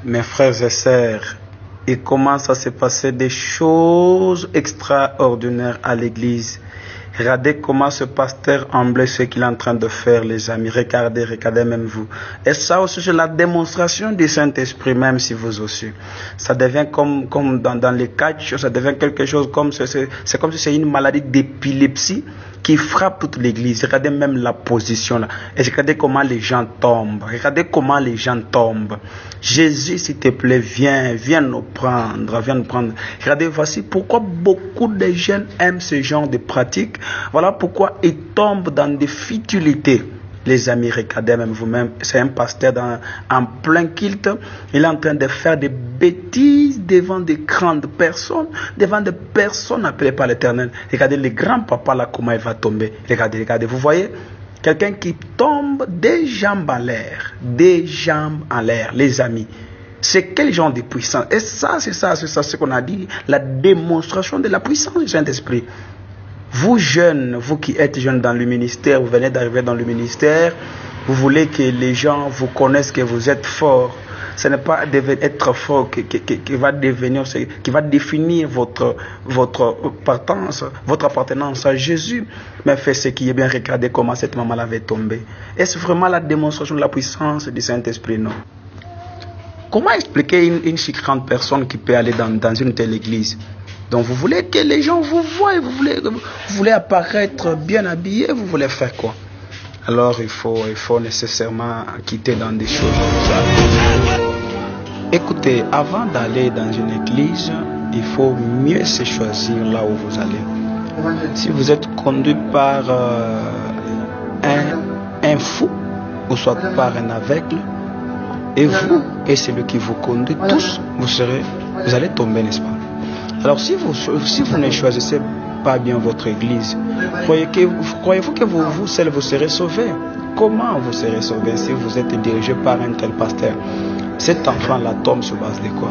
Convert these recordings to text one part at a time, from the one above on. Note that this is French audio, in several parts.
Mes frères et sœurs, il commence à se passer des choses extraordinaires à l'église. Regardez comment ce pasteur humble ce qu'il est en train de faire, les amis. Regardez même vous. Et ça aussi, c'est la démonstration du Saint-Esprit, même si vous aussi. Ça devient comme dans les catchs, ça devient quelque chose comme c'est comme si c'est une maladie d'épilepsie qui frappe toute l'église. Regardez même la position là. Et regardez comment les gens tombent. Regardez comment les gens tombent. Jésus, s'il te plaît, viens nous prendre, viens nous prendre. Regardez, voici pourquoi beaucoup de jeunes aiment ce genre de pratique. Voilà pourquoi ils tombent dans des futilités. Les amis, regardez même vous-même, c'est un pasteur en plein culte. Il est en train de faire des bêtises devant des grandes personnes, devant des personnes appelées par l'Éternel. Regardez le grand papa là, comment il va tomber. Regardez, vous voyez, quelqu'un qui tombe des jambes en l'air, les amis. C'est quel genre de puissance? Et ça, c'est ce qu'on a dit, la démonstration de la puissance du Saint-Esprit. Vous jeunes, vous qui êtes jeunes dans le ministère, vous venez d'arriver dans le ministère, vous voulez que les gens vous connaissent que vous êtes fort. Ce n'est pas être fort qui va définir votre appartenance à Jésus. Mais faites ce qui est bien. Regardez comment cette maman avait tombé. Est-ce vraiment la démonstration de la puissance du Saint-Esprit? Non. Comment expliquer une si grande personne qui peut aller dans une telle église? Donc vous voulez que les gens vous voient, vous voulez apparaître bien habillé, vous voulez faire quoi? Alors il faut nécessairement quitter dans des choses comme ça. Écoutez, avant d'aller dans une église, il faut mieux se choisir là où vous allez. Si vous êtes conduit par un fou, ou soit par un aveugle, et vous et celui qui vous conduit, tous, vous allez tomber, n'est-ce pas? Alors si vous ne choisissez pas bien votre église, croyez-vous que vous seul vous serez sauvé? Comment vous serez sauvé si vous êtes dirigé par un tel pasteur? Cet enfant-là tombe sur base de quoi?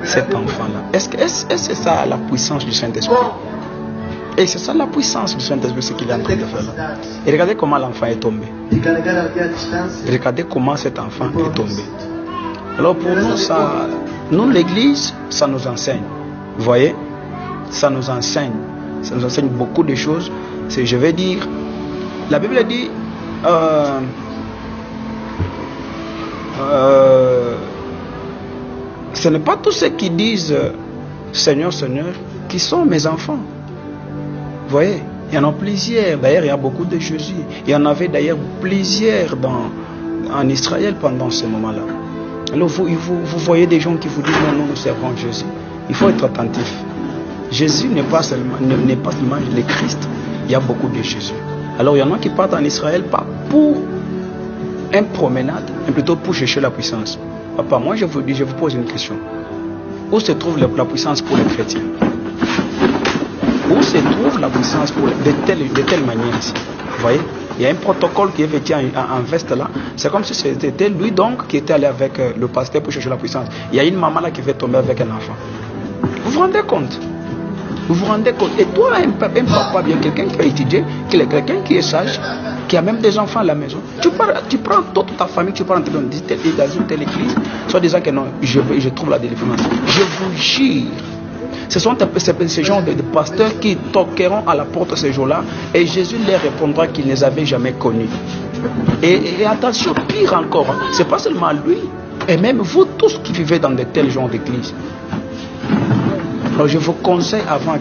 Cet enfant-là. Est-ce que c'est ça la puissance du Saint-Esprit? Et c'est ça la puissance du Saint-Esprit, ce qu'il est en train de faire là. Et regardez comment l'enfant est tombé. Regardez comment cet enfant est tombé. Alors pour nous, l'église, ça nous enseigne. Vous voyez, ça nous enseigne beaucoup de choses. Je vais dire, la Bible dit, ce n'est pas tous ceux qui disent Seigneur, Seigneur, qui sont mes enfants. Vous voyez, il y en a plusieurs. D'ailleurs, il y a beaucoup de Jésus. Il y en avait d'ailleurs plusieurs en Israël pendant ce moment-là. Alors vous voyez des gens qui vous disent non, nous servons Jésus. Il faut être attentif. Jésus n'est pas seulement le Christ. Il y a beaucoup de Jésus. Alors il y en a qui partent en Israël pas pour une promenade, mais plutôt pour chercher la puissance. Papa, moi je vous pose une question. Où se trouve la puissance pour les chrétiens? Où se trouve la puissance de telle manière ici? Vous voyez? Il y a un protocole qui est vêtu en veste là. C'est comme si c'était lui donc qui était allé avec le pasteur pour chercher la puissance. Il y a une maman là qui fait tomber avec un enfant. Vous vous rendez compte? Vous vous rendez compte? Et toi, un papa bien, quelqu'un qui a étudié, quelqu'un qui est sage, qui a même des enfants à la maison, tu prends toute ta famille, tu prends dans une telle église, soit disant que non, je trouve la délivrance. Je vous jure. Ce sont ces gens de pasteurs qui toqueront à la porte ce jour-là et Jésus leur répondra qu'il ne les avait jamais connus. Et attention, pire encore, c'est pas seulement lui, et même vous tous qui vivez dans de tels genres d'église. Alors je vous conseille avant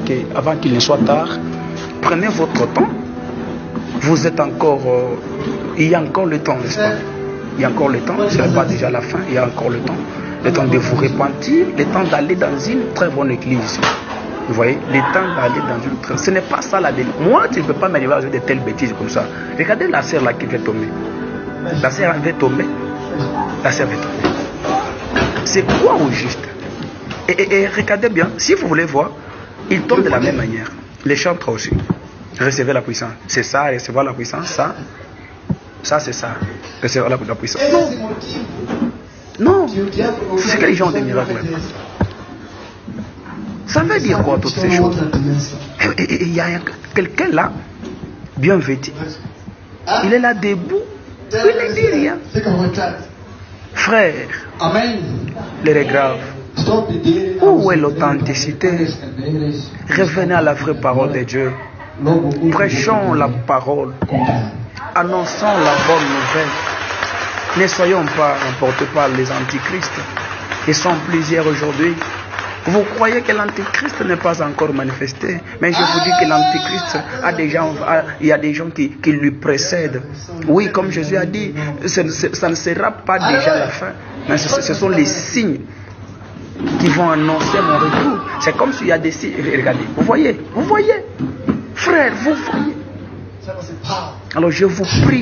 qu'il ne soit tard, prenez votre temps. Vous êtes encore, il y a encore le temps, n'est-ce pas? Il y a encore le temps, ce n'est pas déjà la fin, il y a encore le temps. Le temps de vous repentir, le temps d'aller dans une très bonne église. Vous voyez, le temps d'aller dans une très... Ce n'est pas ça la délivrance. Moi, tu ne peux pas m'arriver à de telles bêtises comme ça. Regardez la sœur là qui va tomber. La sœur va tomber. La sœur va tomber. C'est quoi au juste? Et regardez bien, si vous voulez voir, il tombe de la même manière. Les chantres aussi. Recevez la puissance. C'est ça, recevoir la puissance, ça. Ça, c'est ça. Recevoir la puissance. Non. C'est quel genre de miracle? Ça veut dire quoi toutes ces choses? Et il y a quelqu'un là, bien vêtu. Il est là debout. Il ne dit rien. Frère, l'heure est grave. Où est l'authenticité? Revenez à la vraie parole de Dieu. Prêchons la parole. Annonçons la bonne nouvelle. Ne soyons pas emportés par les antichrists. Ils sont plusieurs aujourd'hui. Vous croyez que l'antichrist n'est pas encore manifesté, mais je vous dis que l'antichrist il y a des gens qui lui précèdent. Oui, comme Jésus a dit, ça ne sera pas déjà la fin, mais ce sont les signes qui vont annoncer mon retour. C'est comme s'il y a des signes. Regardez, vous voyez, frère, vous voyez. Alors je vous prie.